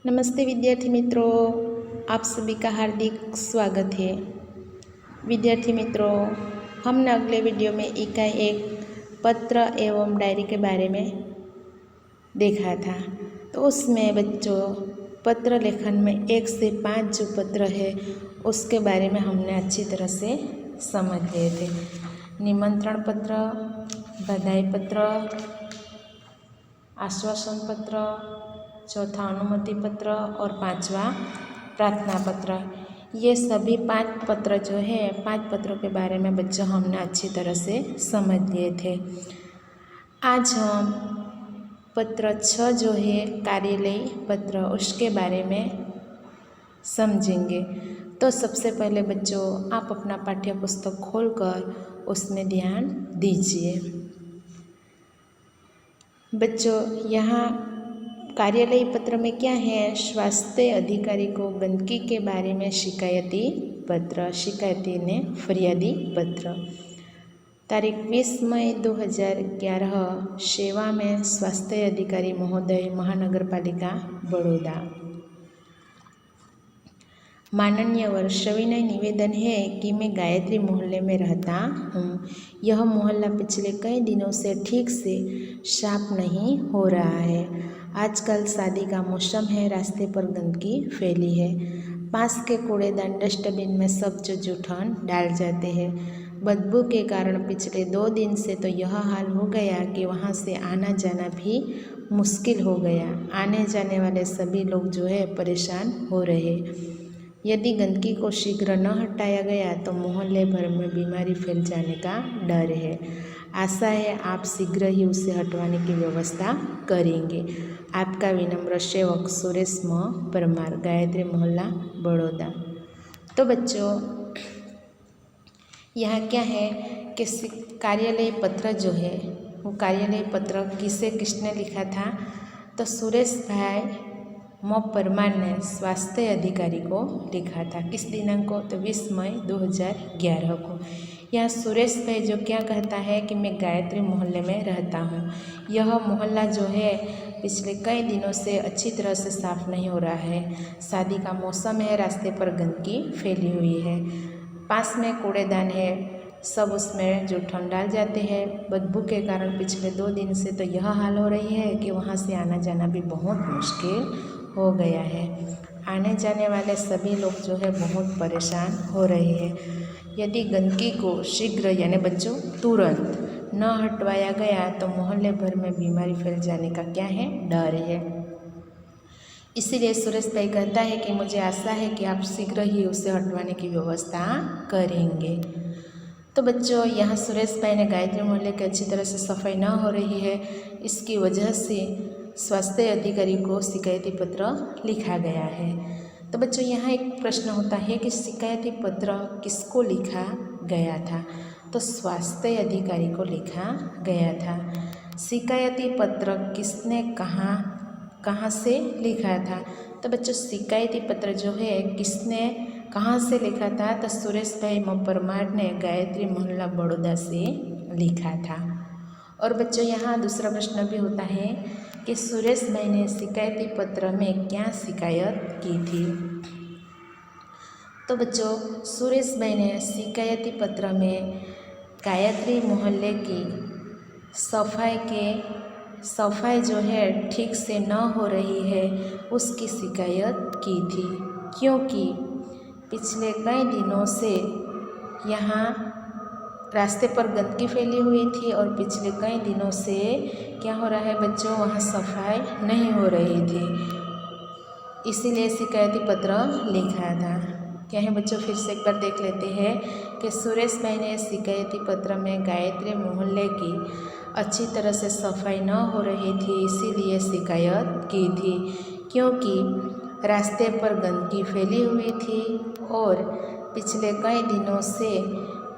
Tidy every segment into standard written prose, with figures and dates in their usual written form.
नमस्ते विद्यार्थी मित्रों, आप सभी का हार्दिक स्वागत है। विद्यार्थी मित्रों, हमने अगले वीडियो में इकाई 1 पत्र एवं डायरी के बारे में देखा था। तो उसमें बच्चों पत्र लेखन में 1 से 5 जो पत्र है उसके बारे में हमने अच्छी तरह से समझ लिए थे। निमंत्रण पत्र, बधाई पत्र, आश्वासन पत्र, चौथा अनुमति पत्र और 5वां प्रार्थना पत्र। ये सभी 5 पत्र जो है 5 पत्रों के बारे में बच्चों हमने अच्छी तरह से समझ लिए थे। आज हम पत्र 6 जो है कार्यालयी पत्र उसके बारे में समझेंगे। तो सबसे पहले बच्चों आप अपना पाठ्य पुस्तक खोलकर उसमें ध्यान दीजिए। बच्चों यहाँ कार्यालयी पत्र में क्या है, स्वास्थ्य अधिकारी को गंदगी के बारे में शिकायती पत्र, शिकायती ने फरियादी पत्र। तारीख 20 मई 2011, सेवा में स्वास्थ्य अधिकारी महोदय, महानगर पालिका बड़ौदा। माननीय वर सविनय निवेदन है कि मैं गायत्री मोहल्ले में रहता हूँ। यह मोहल्ला पिछले कई दिनों से ठीक से साफ नहीं हो रहा है। आजकल शादी का मौसम है, रास्ते पर गंदगी फैली है। पास के कूड़ेदान डस्टबिन में सब जूठन डाल जाते हैं। बदबू के कारण पिछले 2 दिन से तो यह हाल हो गया कि वहाँ से आना जाना भी मुश्किल हो गया। आने जाने वाले सभी लोग जो है परेशान हो रहे। यदि गंदगी को शीघ्र न हटाया गया तो मोहल्ले भर में बीमारी फैल जाने का डर है। आशा है आप शीघ्र ही उसे हटवाने की व्यवस्था करेंगे। आपका विनम्र सेवक सुरेश म परमार, गायत्री मोहल्ला बड़ौदा। तो बच्चों यहाँ क्या है कि कार्यालय पत्र जो है वो कार्यालय पत्र किसने लिखा था, तो सुरेश भाई म परमार ने स्वास्थ्य अधिकारी को लिखा था। किस दिनांक को, तो 20 मई 2011 को। यहाँ सुरेश भाई जो क्या कहता है कि मैं गायत्री मोहल्ले में रहता हूँ। यह मोहल्ला जो है पिछले कई दिनों से अच्छी तरह से साफ नहीं हो रहा है। शादी का मौसम है, रास्ते पर गंदगी फैली हुई है। पास में कूड़ेदान है, सब उसमें जूठन डाल जाते हैं। बदबू के कारण पिछले 2 दिन से तो यह हाल हो रही है कि वहाँ से आना जाना भी बहुत मुश्किल हो गया है। आने जाने वाले सभी लोग जो है बहुत परेशान हो रहे हैं। यदि गंदगी को शीघ्र यानी बच्चों तुरंत न हटवाया गया तो मोहल्ले भर में बीमारी फैल जाने का क्या है, डर है। इसीलिए सुरेश भाई कहता है कि मुझे आशा है कि आप शीघ्र ही उसे हटवाने की व्यवस्था करेंगे। तो बच्चों यहाँ सुरेश भाई ने गायत्री मोहल्ले की अच्छी तरह से सफाई न हो रही है, इसकी वजह से स्वास्थ्य अधिकारी को शिकायती पत्र लिखा गया है। तो बच्चों यहाँ एक प्रश्न होता है कि शिकायती पत्र किसको लिखा गया था, तो स्वास्थ्य अधिकारी को लिखा गया था। शिकायती पत्र किसने कहाँ से लिखा था, तो बच्चों शिकायती पत्र जो है किसने कहाँ से लिखा था, तो सुरेश भाई म परमार ने गायत्री मोहल्ला बड़ौदा से लिखा था। और बच्चों यहाँ दूसरा प्रश्न भी होता है कि सुरेश भाई ने शिकायती पत्र में क्या शिकायत की थी, तो बच्चों सुरेश भाई ने शिकायती पत्र में गायत्री मोहल्ले की सफाई जो है ठीक से न हो रही है उसकी शिकायत की थी, क्योंकि पिछले कई दिनों से यहाँ रास्ते पर गंदगी फैली हुई थी और पिछले कई दिनों से क्या हो रहा है बच्चों, वहाँ सफाई नहीं हो रही थी, इसीलिए शिकायती पत्र लिखा था। क्या है बच्चों, फिर से एक बार देख लेते हैं कि सुरेश भाई ने शिकायती पत्र में गायत्री मोहल्ले की अच्छी तरह से सफाई न हो रही थी इसीलिए शिकायत की थी, क्योंकि रास्ते पर गंदगी फैली हुई थी और पिछले कई दिनों से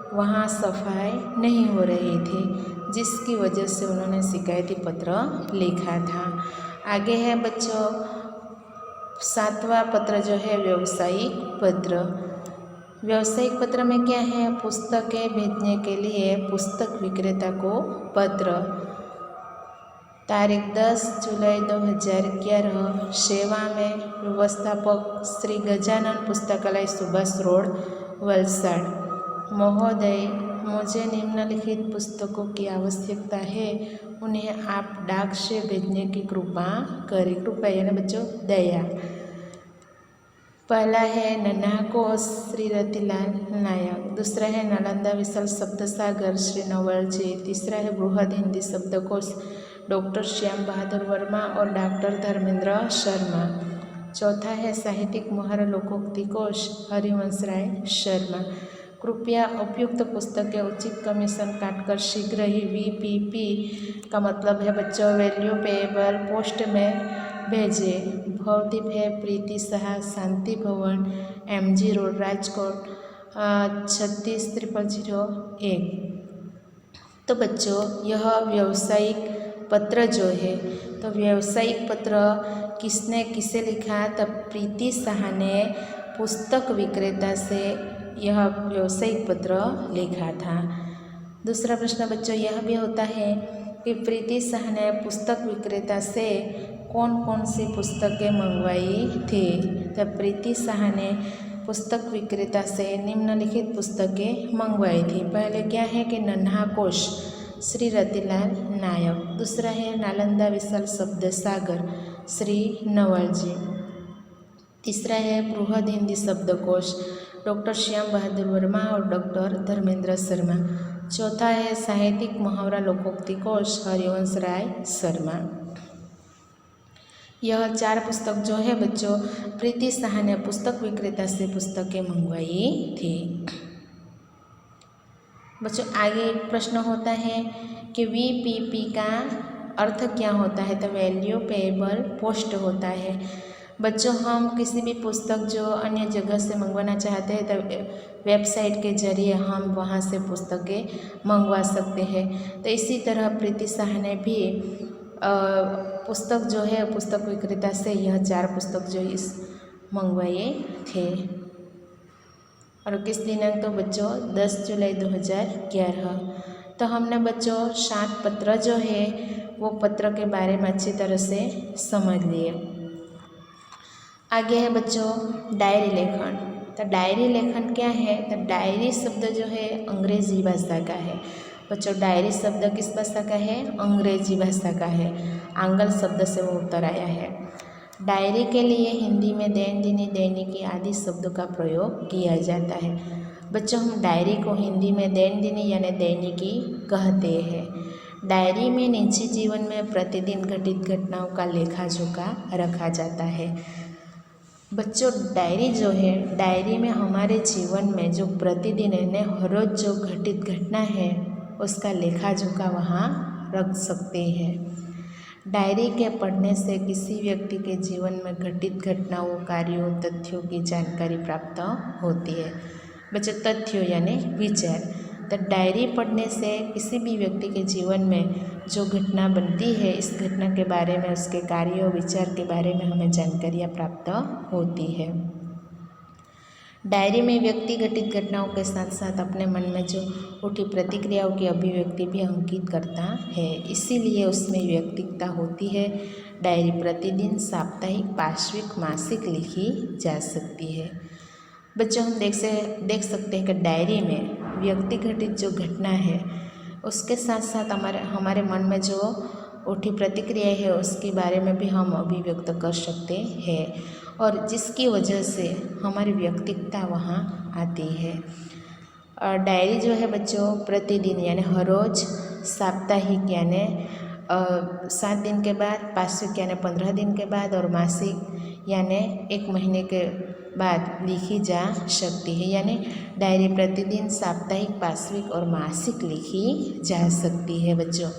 वहाँ सफाई नहीं हो रही थी, जिसकी वजह से उन्होंने शिकायती पत्र लिखा था। आगे है बच्चों 7वां पत्र जो है व्यावसायिक पत्र। व्यावसायिक पत्र में क्या है, पुस्तकें भेजने के लिए पुस्तक विक्रेता को पत्र। तारीख 10 जुलाई 2011। सेवा में व्यवस्थापक श्री गजानन पुस्तकालय सुभाष रोड वलसाड़। महोदय, मुझे निम्नलिखित पुस्तकों की आवश्यकता है, उन्हें आप डाक से भेजने की कृपा करें। कृपया यानी बच्चों दया। पहला है नन्हा कोश श्री रतिलाल नायक। दूसरा है नालंदा विशाल शब्द सागर श्री नवल जी। तीसरा है बृहद हिंदी शब्दकोश डॉक्टर श्याम बहादुर वर्मा और डॉक्टर धर्मेंद्र शर्मा। चौथा है साहित्यिक मोहर लोकोक्ति कोश हरिवंश राय शर्मा। कृपया उपयुक्त पुस्तकें उचित कमीशन काटकर शीघ्र ही VPP का मतलब है बच्चों वैल्यू पेएबल पोस्ट में भेजें। भवदीप है प्रीति शाह, शांति भवन, MG रोड, राजकोट 360001। तो बच्चों यह व्यावसायिक पत्र जो है, तो व्यावसायिक पत्र किसने किसे लिखा? तब प्रीति शाह ने पुस्तक विक्रेता से यह व्यावसायिक पत्र लिखा था। दूसरा प्रश्न बच्चों यह भी होता है कि प्रीति शाह ने पुस्तक विक्रेता से कौन कौन सी पुस्तकें मंगवाई थी? तब प्रीति शाह ने पुस्तक विक्रेता से निम्नलिखित पुस्तकें मंगवाई थी। पहले क्या है कि नन्हा कोश श्री रतिलाल नायक। दूसरा है नालंदा विशाल शब्द सागर श्री नवल जी। तीसरा है बृहद हिंदी शब्दकोश डॉक्टर श्याम बहादुर वर्मा और डॉक्टर धर्मेंद्र शर्मा। चौथा है साहित्यिक मुहावरा लोकोक्ति कोश हरिवंश राय शर्मा। यह 4 पुस्तक जो है बच्चों प्रीति शाह ने पुस्तक विक्रेता से पुस्तकें मंगवाई थी। बच्चों आगे एक प्रश्न होता है कि VPP का अर्थ क्या होता है? तो वैल्यू पेएबल पोस्ट होता है। बच्चों हम किसी भी पुस्तक जो अन्य जगह से मंगवाना चाहते हैं तो वेबसाइट के जरिए हम वहां से पुस्तकें मंगवा सकते हैं। तो इसी तरह प्रीति शाह ने भी पुस्तक जो है पुस्तक विक्रेता से यह 4 पुस्तक जो इस मंगवाए थे। और किस दिनांक? तो बच्चों 10 जुलाई 2011। तो हमने बच्चों 7 पत्र जो है वो पत्र के बारे में अच्छी तरह से समझ लिए। आगे है बच्चों डायरी लेखन। तो डायरी लेखन क्या है? तो डायरी शब्द जो है अंग्रेजी भाषा का है। बच्चों डायरी शब्द किस भाषा का है? अंग्रेजी भाषा का है। आंग्ल शब्द से वो उत्तर आया है। डायरी के लिए हिंदी में दैनंदिनी दैनिकी आदि शब्दों का प्रयोग किया जाता है। बच्चों हम डायरी को हिंदी में दैनंदिनी यानी दैनिकी कहते हैं। डायरी में निजी जीवन में प्रतिदिन घटित घटनाओं का लेखा जोखा रखा जाता है। बच्चों डायरी जो है, डायरी में हमारे जीवन में जो प्रतिदिन यानी हर रोज जो घटित घटना है उसका लेखा जोखा वहाँ रख सकते हैं। डायरी के पढ़ने से किसी व्यक्ति के जीवन में घटित घटनाओं, कार्यों, तथ्यों की जानकारी प्राप्त होती है। बच्चों तथ्यों यानी विचार। तो डायरी पढ़ने से किसी भी व्यक्ति के जीवन में जो घटना बनती है इस घटना के बारे में, उसके कार्यों, विचार के बारे में हमें जानकारियाँ प्राप्त होती है। डायरी में व्यक्ति घटित घटनाओं के साथ साथ अपने मन में जो उठी प्रतिक्रियाओं की अभिव्यक्ति भी अंकित करता है, इसीलिए उसमें व्यक्तिकता होती है। डायरी प्रतिदिन, साप्ताहिक, पार्श्विक, मासिक लिखी जा सकती है। बच्चों हम देख सकते हैं कि डायरी में व्यक्ति घटित जो घटना है उसके साथ साथ हमारे मन में जो उठी प्रतिक्रिया है उसके बारे में भी हम अभिव्यक्त कर सकते हैं, और जिसकी वजह से हमारी व्यक्तिकता वहाँ आती है। और डायरी जो है बच्चों प्रतिदिन यानी हर रोज़, साप्ताहिक यानी 7 दिन के बाद, पार्श्विक यानी 15 दिन के बाद, और मासिक यानी 1 महीने के बाद लिखी जा सकती है। यानी डायरी प्रतिदिन, साप्ताहिक, पार्श्विक और मासिक लिखी जा सकती है बच्चों।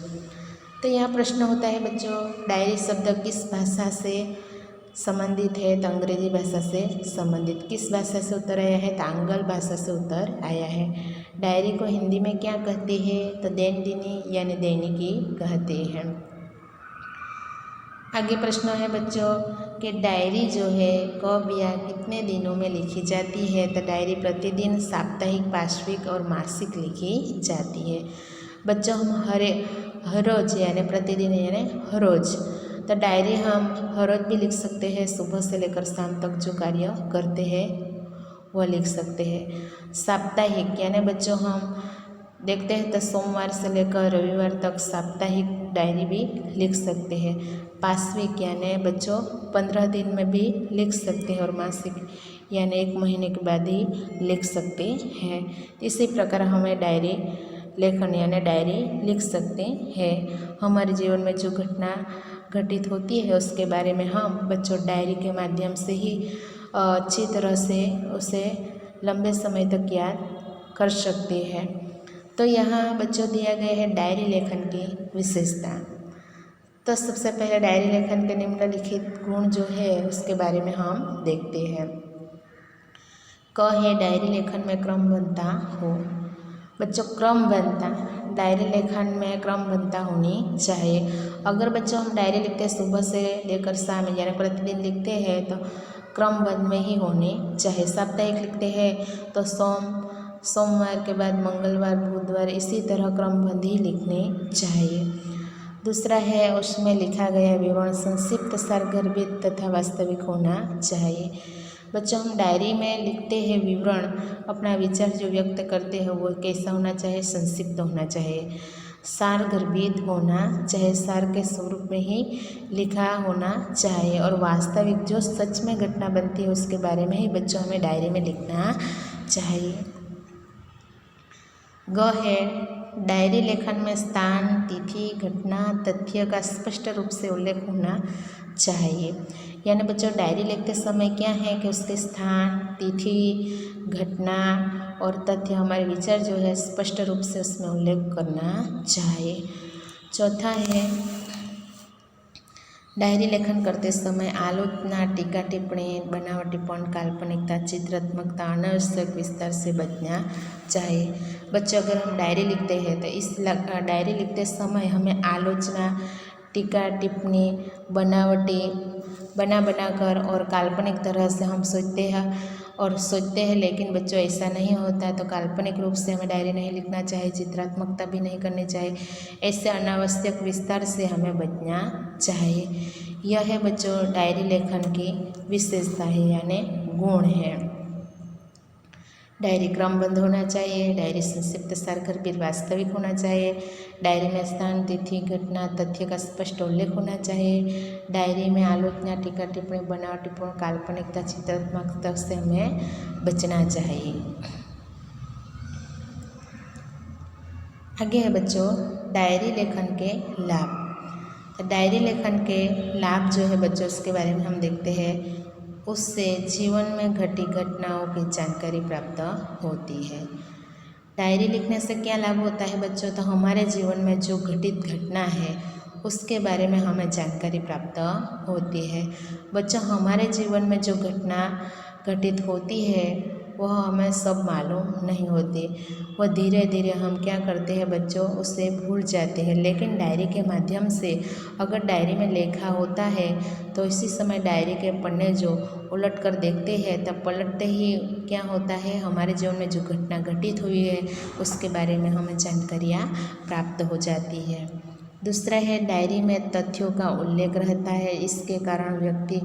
तो यहाँ प्रश्न होता है बच्चों डायरी शब्द किस भाषा से संबंधित है? तो अंग्रेजी भाषा से संबंधित। किस भाषा से उत्तर आया है? तो आंग्ल भाषा से उत्तर आया है। डायरी को हिंदी में क्या कहते हैं? तो दैनंदिनी यानी दैनिकी कहते हैं। आगे प्रश्न है बच्चों कि डायरी जो है कब या कितने दिनों में लिखी जाती है? तो डायरी प्रतिदिन, साप्ताहिक, पार्श्विक और मासिक लिखी जाती है। बच्चों हम हर रोज़ यानी प्रतिदिन यानी हर रोज़। तो डायरी हम हर रोज़ भी लिख सकते हैं, सुबह से लेकर शाम तक जो कार्य करते हैं वह लिख सकते हैं। साप्ताहिक यानी बच्चों हम देखते हैं तो सोमवार से लेकर रविवार तक साप्ताहिक डायरी भी लिख सकते हैं। पाक्षिक यानी बच्चों 15 दिन में भी लिख सकते हैं और मासिक यानी 1 महीने के बाद ही लिख सकते हैं। इसी प्रकार हमें डायरी लेखन यानी डायरी लिख सकते हैं। हमारे जीवन में जो घटना घटित होती है उसके बारे में हम बच्चों डायरी के माध्यम से ही अच्छी तरह से उसे लंबे समय तक याद कर सकते हैं। तो यहाँ बच्चों दिया गया है डायरी लेखन की विशेषता। तो सबसे पहले डायरी लेखन के निम्नलिखित गुण जो है उसके बारे में हम देखते हैं। क है डायरी लेखन में क्रमबद्धता हो। बच्चों क्रमबद्धता, डायरी लेखन में क्रमबद्धता होनी चाहिए। अगर बच्चों हम डायरी लिखते हैं सुबह से लेकर शाम यानी प्रतिदिन लिखते हैं तो क्रमबद्ध में ही होनी चाहिए। साप्ताहिक लिखते हैं तो सोमवार के बाद मंगलवार, बुधवार, इसी तरह क्रमबद्ध ही लिखने चाहिए। दूसरा है उसमें लिखा गया विवरण संक्षिप्त, सारगर्भित तथा वास्तविक होना चाहिए। बच्चों हम डायरी में लिखते हैं विवरण, अपना विचार जो व्यक्त करते हैं वो कैसा होना चाहिए, संक्षिप्त होना चाहिए, सारगर्भित होना चाहिए, सार के स्वरूप में ही लिखा होना चाहिए और वास्तविक जो सच में घटना बनती है उसके बारे में ही बच्चों हमें डायरी में लिखना चाहिए। ग है डायरी लेखन में स्थान, तिथि, घटना, तथ्य का स्पष्ट रूप से उल्लेख होना चाहिए। यानी बच्चों डायरी लिखते समय क्या है कि उसके स्थान, तिथि, घटना और तथ्य हमारे विचार जो है स्पष्ट रूप से उसमें उल्लेख करना चाहिए। चौथा है डायरी लेखन करते समय आलोचना, टीका टिप्पणी, बनावटीपन, काल्पनिकता, चित्रात्मकता, अनावश्यक विस्तार से बचना चाहिए। बच्चों अगर हम डायरी लिखते हैं तो इस डायरी लिखते समय हमें आलोचना, टीका टिप्पणी, बनाकर और काल्पनिक तरह से हम सोचते हैं लेकिन बच्चों ऐसा नहीं होता। तो काल्पनिक रूप से हमें डायरी नहीं लिखना चाहिए, चित्रात्मकता भी नहीं करनी चाहिए, ऐसे अनावश्यक विस्तार से हमें बचना चाहिए। यह है बच्चों डायरी लेखन की विशेषता है यानी गुण है। डायरी क्रमबद्ध होना चाहिए, डायरी संक्षिप्त, सारगर्भित, वास्तविक होना चाहिए, डायरी में स्थान, तिथि, घटना, तथ्य का स्पष्ट उल्लेख होना चाहिए, डायरी में आलोचना, टीका टिप्पणी, बनावटीपन, काल्पनिकता, चित्रात्मकता से हमें बचना चाहिए। आगे है बच्चों डायरी लेखन के लाभ। तो डायरी लेखन के लाभ जो है बच्चों उसके बारे में हम देखते हैं। उससे जीवन में घटी घटनाओं की जानकारी प्राप्त होती है। डायरी लिखने से क्या लाभ होता है बच्चों, तो हमारे जीवन में जो घटित घटना है उसके बारे में हमें जानकारी प्राप्त होती है। बच्चों हमारे जीवन में जो घटना घटित होती है वह हमें सब मालूम नहीं होती, वह धीरे धीरे हम क्या करते हैं बच्चों उसे भूल जाते हैं। लेकिन डायरी के माध्यम से अगर डायरी में लिखा होता है तो इसी समय डायरी के पन्ने जो उलट कर देखते हैं तब पलटते ही क्या होता है हमारे जीवन में जो घटना घटित हुई है उसके बारे में हमें जानकारियाँ प्राप्त हो जाती है। दूसरा है डायरी में तथ्यों का उल्लेख रहता है, इसके कारण व्यक्ति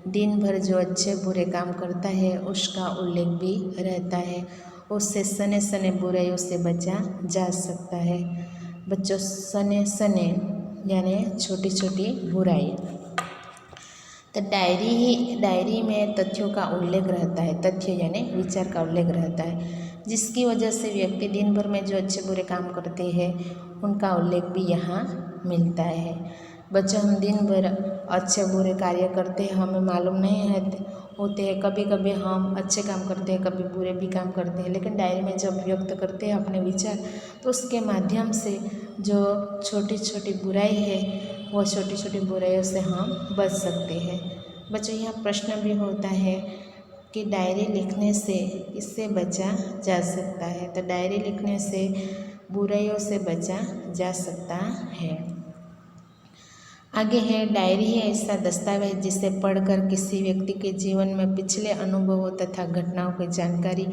दिन भर जो अच्छे बुरे काम करता है उसका उल्लेख भी रहता है, उससे सने सने बुराइयों से बचा जा सकता है। बच्चों सने यानी छोटी छोटी बुराई। तो डायरी में तथ्यों का उल्लेख रहता है, तथ्य यानी विचार का उल्लेख रहता है, जिसकी वजह से व्यक्ति दिन भर में जो अच्छे बुरे काम करते हैं उनका उल्लेख भी यहाँ मिलता है। बच्चों हम दिन भर अच्छे बुरे कार्य करते हैं, हमें मालूम नहीं होते हैं, कभी कभी हम अच्छे काम करते हैं, कभी बुरे भी काम करते हैं, लेकिन डायरी में जब व्यक्त करते हैं अपने विचार तो उसके माध्यम से जो छोटी छोटी बुराई है वह छोटी छोटी बुराइयों से हम बच सकते हैं। बच्चों यहाँ प्रश्न भी होता है कि डायरी लिखने से इससे बचा जा सकता है, तो डायरी लिखने से बुराइयों से बचा जा सकता है। आगे है डायरी है ऐसा दस्तावेज जिसे पढ़कर किसी व्यक्ति के जीवन में पिछले अनुभवों तथा घटनाओं की जानकारी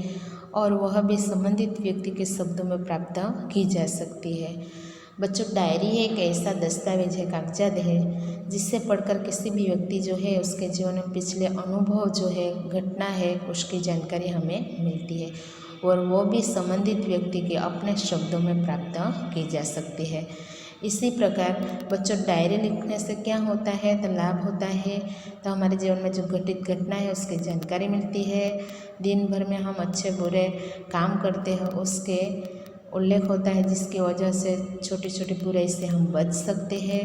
और वह भी संबंधित व्यक्ति के शब्दों में प्राप्त की जा सकती है। बच्चों, डायरी एक ऐसा दस्तावेज है, कागजात है, जिससे पढ़कर किसी भी व्यक्ति जो है उसके जीवन में पिछले अनुभव जो है, घटना है, उसकी जानकारी हमें मिलती है और वो भी संबंधित व्यक्ति के अपने शब्दों में प्राप्त की जा सकती है। इसी प्रकार बच्चों, डायरी लिखने से क्या होता है तो लाभ होता है, तो हमारे जीवन में जो घटित घटना है उसकी जानकारी मिलती है। दिन भर में हम अच्छे बुरे काम करते हैं उसके उल्लेख होता है, जिसकी वजह से छोटी छोटी बुराई से हम बच सकते हैं।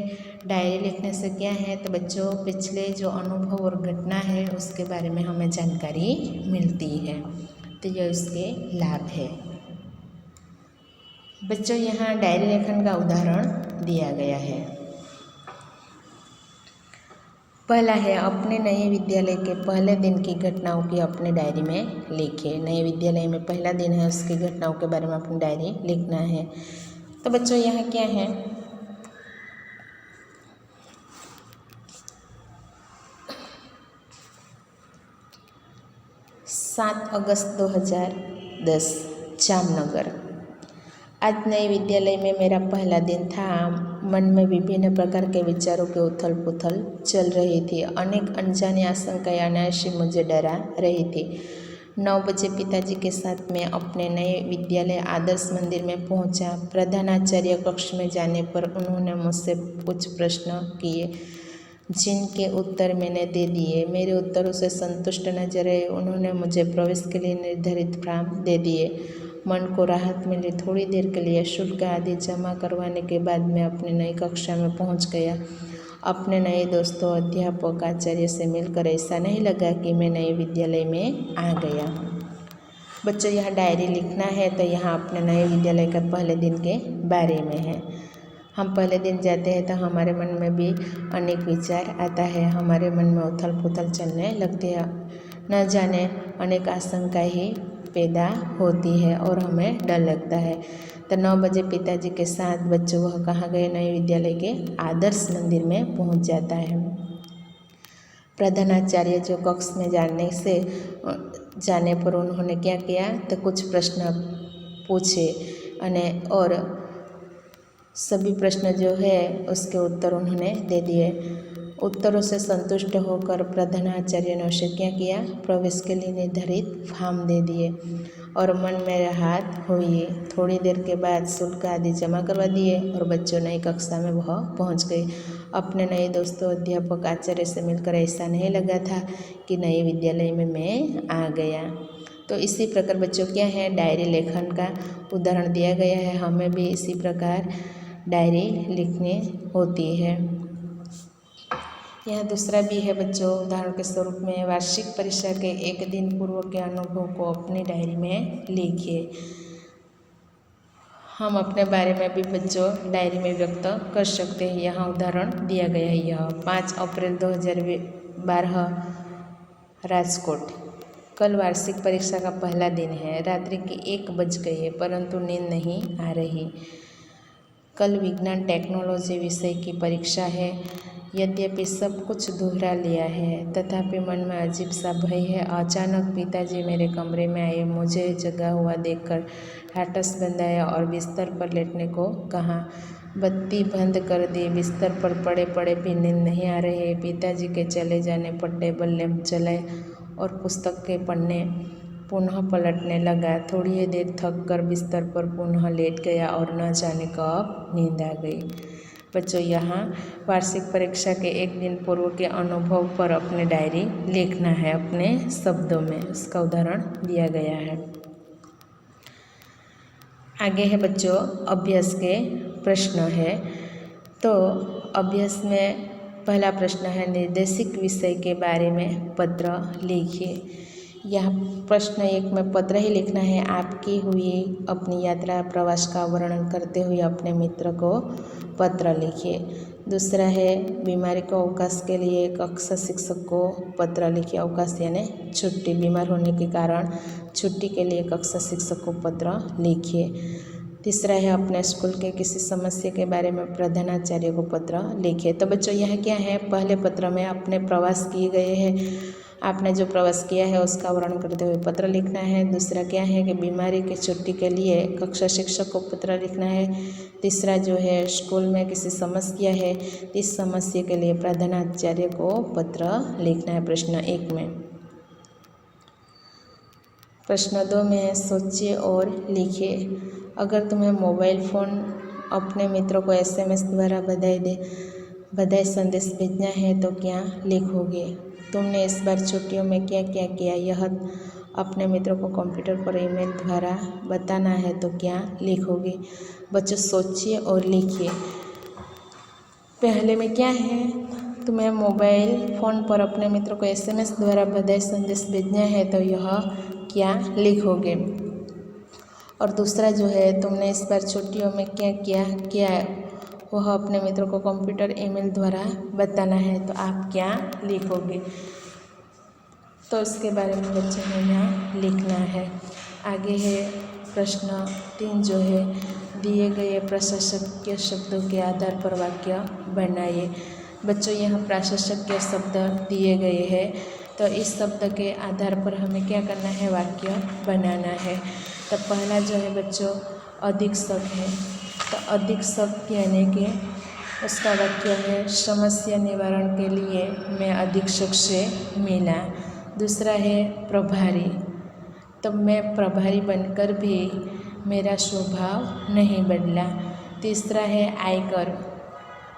डायरी लिखने से क्या है तो बच्चों, पिछले जो अनुभव और घटना है उसके बारे में हमें जानकारी मिलती है, तो यह उसके लाभ है। बच्चों, यहाँ डायरी लेखन का उदाहरण दिया गया है। पहला है, अपने नए विद्यालय के पहले दिन की घटनाओं की अपने डायरी में लिखें। नए विद्यालय में पहला दिन है, उसकी घटनाओं के बारे में अपनी डायरी लिखना है। तो बच्चों, यहाँ क्या है, सात अगस्त 2010 जामनगर। आज नए विद्यालय में मेरा पहला दिन था। मन में विभिन्न प्रकार के विचारों की उथल पुथल चल रही थी। अनेक अनजानी आशंकाएं अनायासी मुझे डरा रही थी। 9 बजे पिताजी के साथ मैं अपने नए विद्यालय आदर्श मंदिर में पहुंचा। प्रधानाचार्य कक्ष में जाने पर उन्होंने मुझसे कुछ प्रश्न किए, जिनके उत्तर मैंने दे दिए। मेरे उत्तरों से संतुष्ट नजर आए। उन्होंने मुझे प्रवेश के लिए निर्धारित फॉर्म दे दिए। मन को राहत मिली। थोड़ी देर के लिए शुल्क आदि जमा करवाने के बाद मैं अपनी नई कक्षा में पहुंच गया। अपने नए दोस्तों, अध्यापक, आचार्य से मिलकर ऐसा नहीं लगा कि मैं नए विद्यालय में आ गया हूँ। बच्चों, यहाँ डायरी लिखना है, तो यहाँ अपने नए विद्यालय के पहले दिन के बारे में है। हम पहले दिन जाते हैं तो हमारे मन में भी अनेक विचार आता है। हमारे मन में उथल पुथल चलने लगती है। न जाने अनेक आशंकाएं ही पैदा होती है और हमें डर लगता है। तो 9 बजे पिताजी के साथ बच्चों वह कहाँ गए, नए विद्यालय के आदर्श मंदिर में पहुंच जाता है। प्रधानाचार्य जो कक्ष में जाने पर उन्होंने क्या किया तो कुछ प्रश्न पूछे और सभी प्रश्न जो है उसके उत्तर उन्होंने दे दिए। उत्तरों से संतुष्ट होकर प्रधानाचार्य ने उसे क्या किया, प्रवेश के लिए निर्धारित फॉर्म दे दिए और मन में राहत हुई। थोड़ी देर के बाद शुल्क आदि जमा करवा दिए और बच्चों नई कक्षा में वह पहुंच गए। अपने नए दोस्तों, अध्यापक, आचार्य से मिलकर ऐसा नहीं लगा था कि नए विद्यालय में मैं आ गया। तो इसी प्रकार बच्चों क्या है, डायरी लेखन का उदाहरण दिया गया है। हमें भी इसी प्रकार डायरी लिखनी होती है। यहाँ दूसरा भी है बच्चों, उदाहरण के स्वरूप में वार्षिक परीक्षा के एक दिन पूर्व के अनुभव को अपनी डायरी में लिखिए। हम अपने बारे में भी बच्चों डायरी में व्यक्त कर सकते हैं। यहाँ उदाहरण दिया गया है। यह 5 अप्रैल 2012 राजकोट। कल वार्षिक परीक्षा का पहला दिन है। रात्रि के 1 बज गए है, परंतु नींद नहीं आ रही। कल विज्ञान टेक्नोलॉजी विषय की परीक्षा है। यद्यपि सब कुछ दोहरा लिया है, तथापि मन में अजीब सा भय है। अचानक पिताजी मेरे कमरे में आए। मुझे जगा हुआ देखकर ठाटस बंधाया और बिस्तर पर लेटने को कहा। बत्ती बंद कर दी। बिस्तर पर पड़े पड़े भी नींद नहीं आ रही। पिताजी के चले जाने पर टेबल लैंप जलाए और पुस्तक के पन्ने पुनः पलटने लगा। थोड़ी ही देर थक कर बिस्तर पर पुनः लेट गया और न जाने कब नींद आ गई। बच्चों, यहाँ वार्षिक परीक्षा के एक दिन पूर्व के अनुभव पर अपने डायरी लिखना है अपने शब्दों में। इसका उदाहरण दिया गया है। आगे है बच्चों अभ्यास के प्रश्न है। तो अभ्यास में पहला प्रश्न है, निर्देशित विषय के बारे में पत्र लिखिए। यह प्रश्न 1 में पत्र ही लिखना है। आपकी हुई अपनी यात्रा प्रवास का वर्णन करते हुए अपने मित्र को पत्र लिखिए। दूसरा है, बीमारी को अवकाश के लिए कक्षा शिक्षक को पत्र लिखिए। अवकाश यानी छुट्टी, बीमार होने के कारण छुट्टी के लिए कक्षा शिक्षक को पत्र लिखिए। तीसरा है, अपने स्कूल के किसी समस्या के बारे में प्रधानाचार्य को पत्र लिखिए। तो बच्चों यह क्या है, पहले पत्र में अपने प्रवास किए गए हैं आपने जो प्रवास किया है उसका वर्णन करते हुए पत्र लिखना है। दूसरा क्या है कि बीमारी की छुट्टी के लिए कक्षा शिक्षक को पत्र लिखना है। तीसरा जो है स्कूल में किसी समस्या है, इस समस्या के लिए प्रधानाचार्य को पत्र लिखना है प्रश्न 1 में। प्रश्न 2 में सोचिए और लिखिए। अगर तुम्हें मोबाइल फ़ोन अपने मित्रों को SMS द्वारा बधाई संदेश भेजना है तो क्या लिखोगे? तुमने इस बार छुट्टियों में क्या क्या किया, यह अपने मित्रों को कंप्यूटर पर ईमेल द्वारा बताना है तो क्या लिखोगे? बच्चों सोचिए और लिखिए। पहले में क्या है, तुम्हें मोबाइल फ़ोन पर अपने मित्रों को SMS द्वारा बधाई संदेश भेजना है तो यह क्या लिखोगे? और दूसरा जो है, तुमने इस बार छुट्टियों में क्या किया वह अपने मित्रों को कंप्यूटर ईमेल द्वारा बताना है तो आप क्या लिखोगे? तो इसके बारे में बच्चों ने यहाँ लिखना है। आगे है प्रश्न 3 जो है, दिए गए प्रशासकीय शब्दों के आधार पर वाक्य बनाइए। बच्चों यहाँ प्रशासकीय शब्द दिए गए हैं तो इस शब्द के आधार पर हमें क्या करना है, वाक्य बनाना है। तो पहला जो है बच्चों अधिक शक है, तो अधिक शक यानी कि उसका वाक्य है समस्या निवारण के लिए मैं अधीक्षक से मिला। दूसरा है प्रभारी, तो मैं प्रभारी बनकर भी मेरा स्वभाव नहीं बदला। तीसरा है आयकर,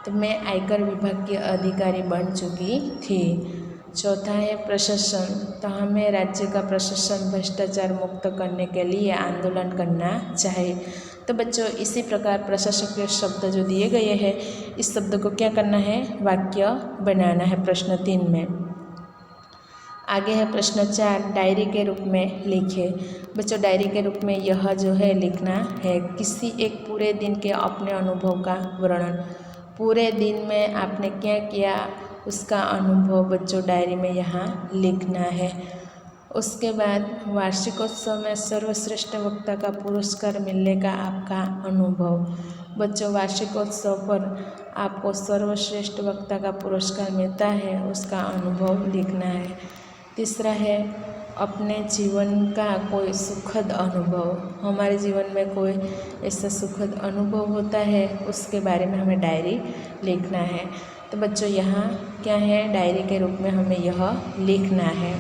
तो मैं आयकर विभाग की अधिकारी बन चुकी थी। चौथा है प्रशासन, तो हमें राज्य का प्रशासन भ्रष्टाचार मुक्त करने के लिए आंदोलन करना चाहिए। तो बच्चों इसी प्रकार प्रशासकीय शब्द जो दिए गए हैं इस शब्द को क्या करना है, वाक्य बनाना है प्रश्न 3 में। आगे है प्रश्न 4, डायरी के रूप में लिखे। बच्चों डायरी के रूप में यह जो है लिखना है किसी एक पूरे दिन के अपने अनुभव का वर्णन। पूरे दिन में आपने क्या किया उसका अनुभव बच्चों डायरी में यहाँ लिखना है। उसके बाद वार्षिकोत्सव में सर्वश्रेष्ठ वक्ता का पुरस्कार मिलने का आपका अनुभव। बच्चों वार्षिकोत्सव पर आपको सर्वश्रेष्ठ वक्ता का पुरस्कार मिलता है, उसका अनुभव लिखना है। तीसरा है अपने जीवन का कोई सुखद अनुभव। हमारे जीवन में कोई ऐसा सुखद अनुभव होता है उसके बारे में हमें डायरी लिखना है। तो बच्चों यहाँ क्या है, डायरी के रूप में हमें यह लिखना है।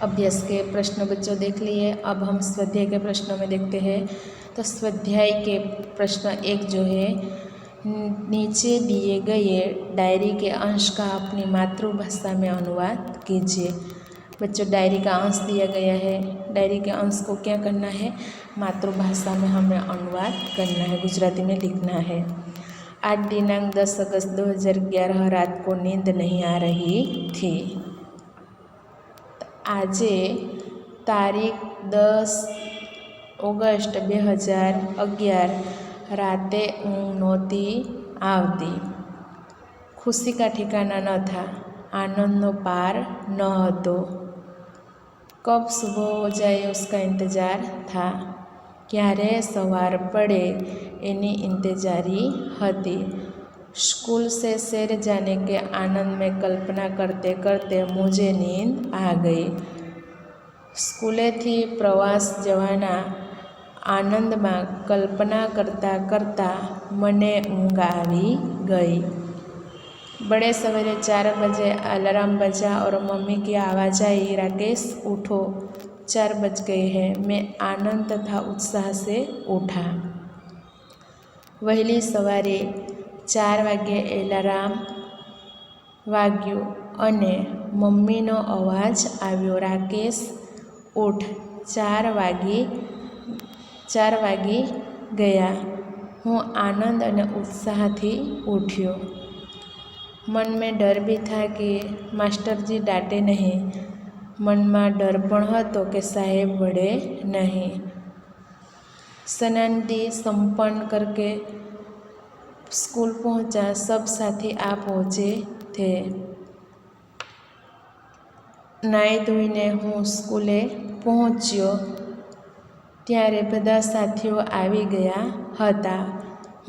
अभ्यास के प्रश्न बच्चों देख लिए। अब हम स्वाध्याय के प्रश्नों में देखते हैं। तो स्वाध्याय के प्रश्न 1 जो है, नीचे दिए गए डायरी के अंश का अपनी मातृभाषा में अनुवाद कीजिए। बच्चों डायरी का अंश दिया गया है, डायरी के अंश को क्या करना है, मातृभाषा में हमें अनुवाद करना है, गुजराती में लिखना है। आज दिनांक 10 अगस्त 2011 रात को नींद नहीं आ रही थी। આજે તારીખ 10 ઓગસ્ટ 2011 રાતે ઊંઘ નહોતી આવતી। खुशी का ठिकाना न था, आनंदनो पार न હતો। कब सुबह हो जाए उसका इंतज़ार था, क्यारे सवार पड़े एनी इंतजारी हती। स्कूल से शहर जाने के आनंद में कल्पना करते करते मुझे नींद आ गई। स्कूले थी प्रवास जवाना आनंद में कल्पना करता करता मने ऊँघ आवी गई। बड़े सवेरे 4 बजे अलार्म बजा और मम्मी की आवाज़ आई, राकेश उठो 4 बज गए हैं। मैं आनंद तथा उत्साह से उठा। वहेली सवारे 4 वागे एलार्म वाग्યું અને મમ્મીનો અવાજ આવ્યો, રાકેશ ઉઠ। 4 વાગી ગયા। હું આનંદ અને उत्साहથી उठ्यो। मन में डर भी था कि मास्टर जी डांटे नहीं। मन में डर पण हतो कि साहेब वड़े नहीं। स्नानादि संपन्न करके स्कूल पहुँचा। सब साथी आ पहुँचे थे। नाई धोईने हूँ स्कूले पहुँच्यो त्यारे बधा साथियों आवी गया हता।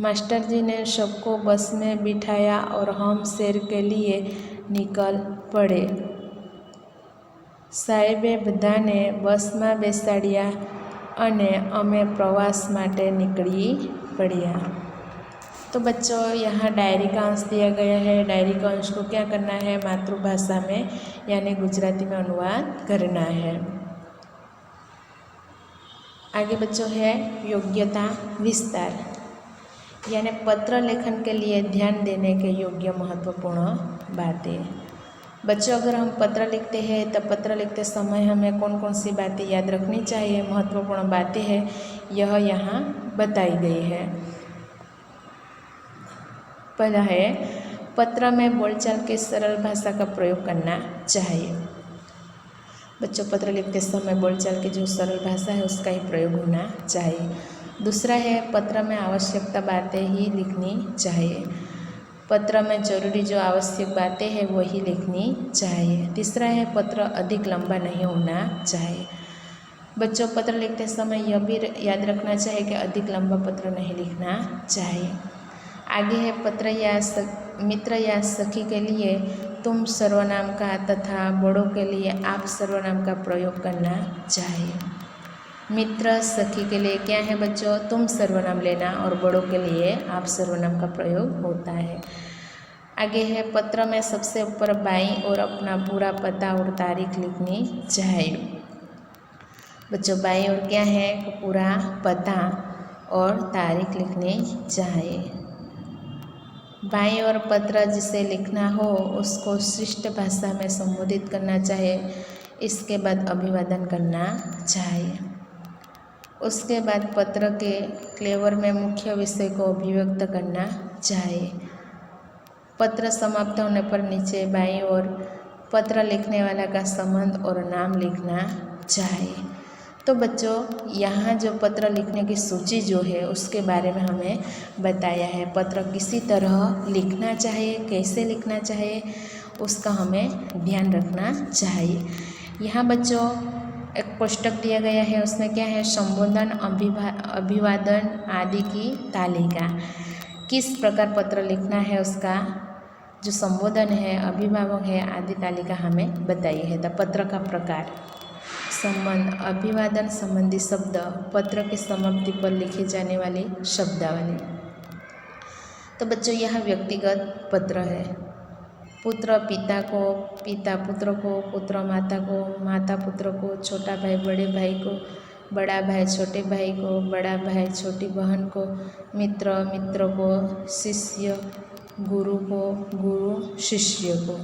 मास्टर जी ने सबको बस में बिठाया और हम शहर के लिए निकल पड़े। સાહેબે બધાને બસમાં બેસાડ્યા અને અમે પ્રવાસ માટે निकली पड़िया। तो बच्चों यहाँ डायरी का अंश दिया गया है। डायरी का अंश को क्या करना है, मातृभाषा में यानी गुजराती में अनुवाद करना है। आगे बच्चों है योग्यता विस्तार, यानी पत्र लेखन के लिए ध्यान देने के योग्य महत्वपूर्ण बातें। बच्चों अगर हम पत्र लिखते हैं तो पत्र लिखते समय हमें कौन कौन सी बातें याद रखनी चाहिए, महत्वपूर्ण बातें हैं, यह यहाँ बताई गई है। पहला है पत्र में बोलचाल की सरल भाषा का प्रयोग करना चाहिए। बच्चों पत्र लिखते समय बोलचाल की जो सरल भाषा है उसका ही प्रयोग होना चाहिए। दूसरा है पत्र में आवश्यकता बातें ही लिखनी चाहिए। पत्र में जरूरी जो आवश्यक बातें हैं वही लिखनी चाहिए। तीसरा है पत्र अधिक लंबा नहीं होना चाहिए। बच्चों पत्र लिखते समय यह भी याद रखना चाहिए कि अधिक लंबा पत्र नहीं लिखना चाहिए। आगे है पत्र या मित्र या सखी के लिए तुम सर्वनाम का तथा बड़ों के लिए आप सर्वनाम का प्रयोग करना चाहिए। मित्र सखी के लिए क्या है बच्चों, तुम सर्वनाम लेना, और बड़ों के लिए आप सर्वनाम का प्रयोग होता है। आगे है पत्र में सबसे ऊपर बाईं ओर अपना पूरा पता और तारीख लिखनी चाहिए। बच्चों बाईं ओर क्या है, पूरा पता और तारीख लिखनी चाहिए। बाईं ओर पत्र जिसे लिखना हो उसको शिष्ट भाषा में संबोधित करना चाहिए। इसके बाद अभिवादन करना चाहिए। उसके बाद पत्र के क्लेवर में मुख्य विषय को अभिव्यक्त करना चाहिए। पत्र समाप्त होने पर नीचे बाईं ओर पत्र लिखने वाला का संबंध और नाम लिखना चाहिए। तो बच्चों यहाँ जो पत्र लिखने की सूची जो है उसके बारे में हमें बताया है। पत्र किसी तरह लिखना चाहिए, कैसे लिखना चाहिए उसका हमें ध्यान रखना चाहिए। यहाँ बच्चों एक पुस्तक दिया गया है, उसमें क्या है, संबोधन, अभिवादन आदि की तालिका। किस प्रकार पत्र लिखना है उसका जो संबोधन है, अभिभावक है आदि तालिका हमें बताई है। तो पत्र का प्रकार, संबंध, अभिवादन संबंधी शब्द, पत्र की समाप्ति पर लिखे जाने वाली शब्दावली। तो बच्चों यह व्यक्तिगत पत्र है। पुत्र पिता को, पिता पुत्र को, पुत्र माता को, माता पुत्र को, छोटा भाई बड़े भाई को, बड़ा भाई छोटे भाई को, बड़ा भाई छोटी बहन को, मित्र मित्र को, शिष्य गुरु को, गुरु शिष्य को।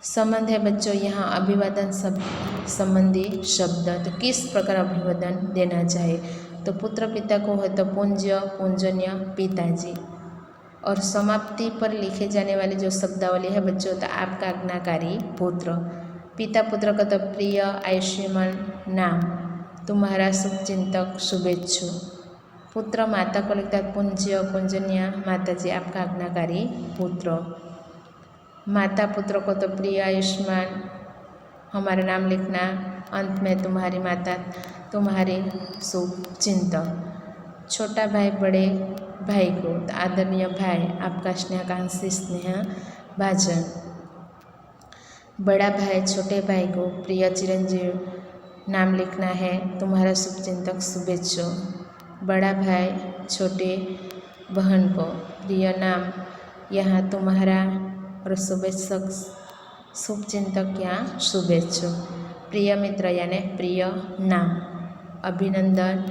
संबंध है बच्चों यहाँ अभिवादन संबंधी शब्द। तो किस प्रकार अभिवादन देना चाहिए, तो पुत्र पिता को है तो पूज्य पूजनीय पिताजी। और समाप्ति पर लिखे जाने वाली जो शब्दावली है बच्चों, तो आपका आज्ञाकारी पुत्र। पिता पुत्र का तो प्रिय आयुष्मान नाम, तुम्हारा शुभचिंतक शुभेच्छु। पुत्र माता को लिखता है पूज्य पूजनीय माताजी, आपका आज्ञाकारी पुत्र। माता पुत्र को तो प्रिय आयुष्मान, हमारा नाम लिखना, अंत में तुम्हारी माता, तुम्हारी शुभचिंतक। छोटा भाई बड़े भाई को, तो आदरणीय भाई, आपका स्नेहकांक्षी स्नेह भाजन। बड़ा भाई छोटे भाई को प्रिय चिरंजीव नाम लिखना है, तुम्हारा शुभचिंतक शुभेच्छु। बड़ा भाई छोटे बहन को प्रिय नाम, यहाँ तुम्हारा, और शुभेच्छक शुभचिंतक यहाँ शुभेच्छु। प्रिय मित्र यानी प्रिय नाम। अभिनंदन,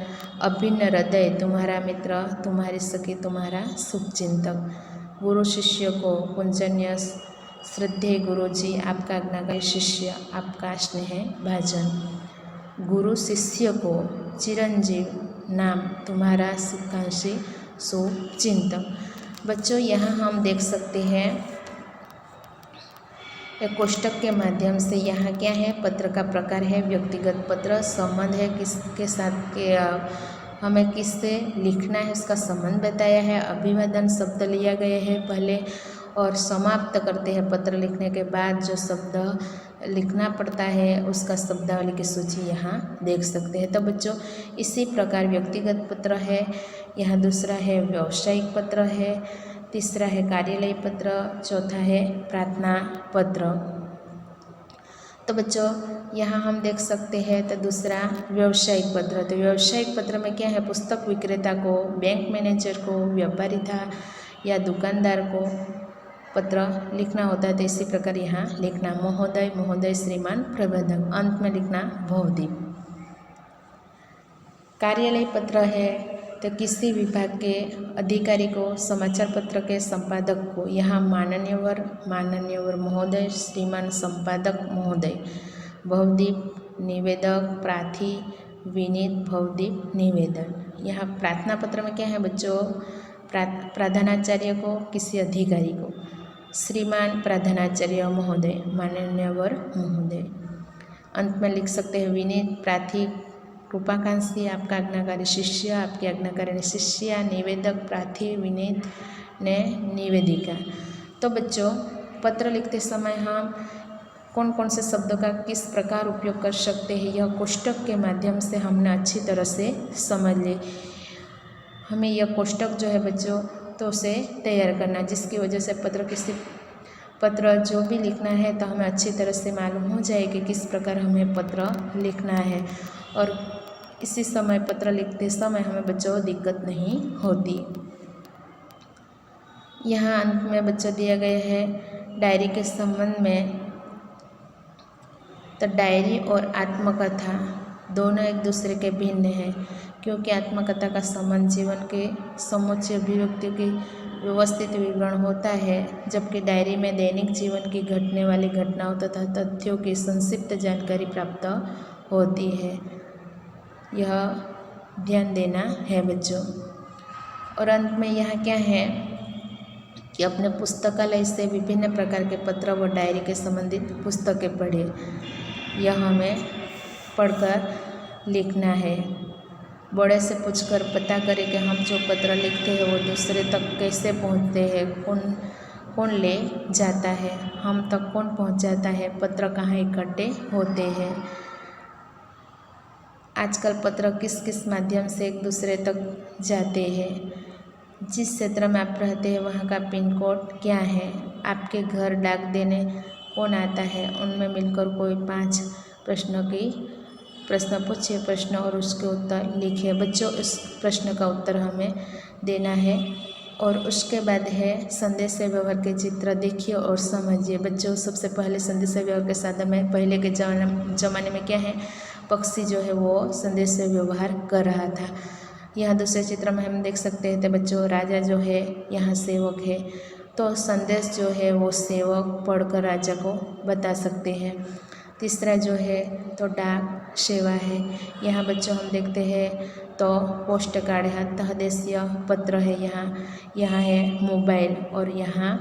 अभिन्न हृदय, तुम्हारा मित्र, तुम्हारी सखी, तुम्हारा शुभचिंतक। गुरु शिष्य को पूजनीय श्रद्धेय गुरुजी, आपका आज्ञाकारी शिष्य, आपका स्नेह भाजन। गुरु शिष्य को चिरंजीव नाम, तुम्हारा शुभकांक्षी शुभचिंतक। बच्चों यहाँ हम देख सकते हैं एक कोष्टक के माध्यम से यहाँ क्या है, पत्र का प्रकार है व्यक्तिगत पत्र, संबंध है किसके साथ के हमें किससे लिखना है उसका संबंध बताया है, अभिवादन शब्द लिया गया है पहले, और समाप्त करते हैं पत्र लिखने के बाद जो शब्द लिखना पड़ता है उसका शब्दावली की सूची यहाँ देख सकते हैं। तो बच्चों इसी प्रकार व्यक्तिगत पत्र है, यहाँ दूसरा है व्यावसायिक पत्र है, तीसरा है कार्यालय पत्र, चौथा है प्रार्थना पत्र। तो बच्चों यहाँ हम देख सकते हैं तो दूसरा व्यावसायिक पत्र। तो व्यावसायिक पत्र में क्या है, पुस्तक विक्रेता को, बैंक मैनेजर को, व्यापारी था या दुकानदार को पत्र लिखना होता है। तो इसी प्रकार यहाँ लिखना महोदय, महोदय, श्रीमान, प्रबंधक, अंत में लिखना भवदीप। कार्यालय पत्र है तो किसी विभाग के अधिकारी को, समाचार पत्र के संपादक को, यहाँ माननीयवर, माननीयवर महोदय, श्रीमान संपादक महोदय, भवदीप निवेदक, प्रार्थी विनीत, भवदीप निवेदन। यहाँ प्रार्थना पत्र में क्या है बच्चों, प्रधानाचार्य को, किसी अधिकारी को, श्रीमान प्रधानाचार्य महोदय, माननीयवर महोदय। अंत में लिख सकते हैं विनीत, प्रार्थी, कृपाकांक्षी, आपका आज्ञाकारी शिष्य, आपकी आज्ञाकारी शिष्या, निवेदक, प्रार्थी, विनीत ने निवेदिका। तो बच्चों पत्र लिखते समय हम कौन कौन से शब्दों का किस प्रकार उपयोग कर सकते हैं, यह कोष्टक के माध्यम से हमने अच्छी तरह से समझ ले। हमें यह कोष्टक जो है बच्चों तो उसे तैयार करना, जिसकी वजह से पत्र जो भी लिखना है तो हमें अच्छी तरह से मालूम हो जाए कि किस प्रकार हमें पत्र लिखना है, और इसी समय पत्र लिखते समय हमें बच्चों दिक्कत नहीं होती। यहाँ अंत में बच्चों दिया गया है डायरी के संबंध में। तो डायरी और आत्मकथा दोनों एक दूसरे के भिन्न हैं, क्योंकि आत्मकथा का संबंध जीवन के समुच्चय अभिव्यक्तियों की व्यवस्थित विवरण होता है, जबकि डायरी में दैनिक जीवन की घटने वाली घटनाओं तथा तथ्यों की संक्षिप्त जानकारी प्राप्त होती है। यह ध्यान देना है बच्चों। और अंत में यहाँ क्या है कि अपने पुस्तकालय से विभिन्न प्रकार के पत्र व डायरी के संबंधित पुस्तकें पढ़ें। यह हमें पढ़कर लिखना है। बड़े से पूछकर पता करें कि हम जो पत्र लिखते हैं वो दूसरे तक कैसे पहुँचते हैं, कौन ले जाता है, हम तक कौन पहुँचाता है, पत्र कहाँ इकट्ठे होते हैं। आजकल पत्र किस किस माध्यम से एक दूसरे तक जाते हैं। जिस क्षेत्र में आप रहते हैं वहाँ का पिन कोड क्या है, आपके घर डाक देने कौन आता है, उनमें मिलकर कोई 5 प्रश्न पूछिए, प्रश्न और उसके उत्तर लिखिए। बच्चों इस प्रश्न का उत्तर हमें देना है। और उसके बाद है संदेश व्यवहार के चित्र देखिए और समझिए। बच्चों सबसे पहले संदेश व्यवहार के साधन में पहले के ज़माने में क्या है, पक्षी जो है वो संदेश व्यवहार कर रहा था। यहाँ दूसरे चित्र में हम देख सकते हैं तो बच्चों राजा जो है यहाँ सेवक है, तो संदेश जो है वो सेवक पढ़कर राजा को बता सकते हैं। तीसरा जो है तो डाक सेवा है। यहाँ बच्चों हम देखते हैं तो पोस्ट कार्ड है, तहदेशीय पत्र है, यहाँ है मोबाइल और यहाँ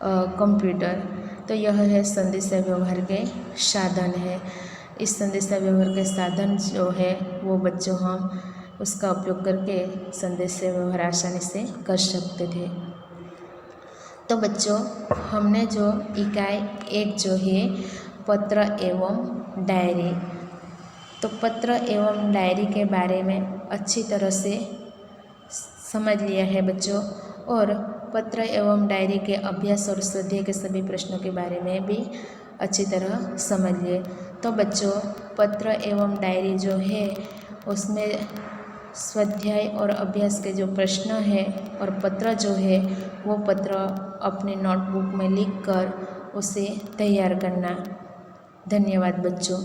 कंप्यूटर। तो यह है संदेश व्यवहार के साधन है। इस संदेश व्यवहार के साधन जो है वो बच्चों हम उसका उपयोग करके संदेश व्यवहार आसानी से कर सकते थे। तो बच्चों हमने जो इकाई 1 जो है पत्र एवं डायरी, तो पत्र एवं डायरी के बारे में अच्छी तरह से समझ लिया है बच्चों, और पत्र एवं डायरी के अभ्यास और स्वाध्याय के सभी प्रश्नों के बारे में भी अच्छी तरह समझ लिए। तो बच्चों पत्र एवं डायरी जो है उसमें स्वाध्याय और अभ्यास के जो प्रश्न है और पत्र जो है वो पत्र अपने नोटबुक में लिखकर उसे तैयार करना। धन्यवाद बच्चों।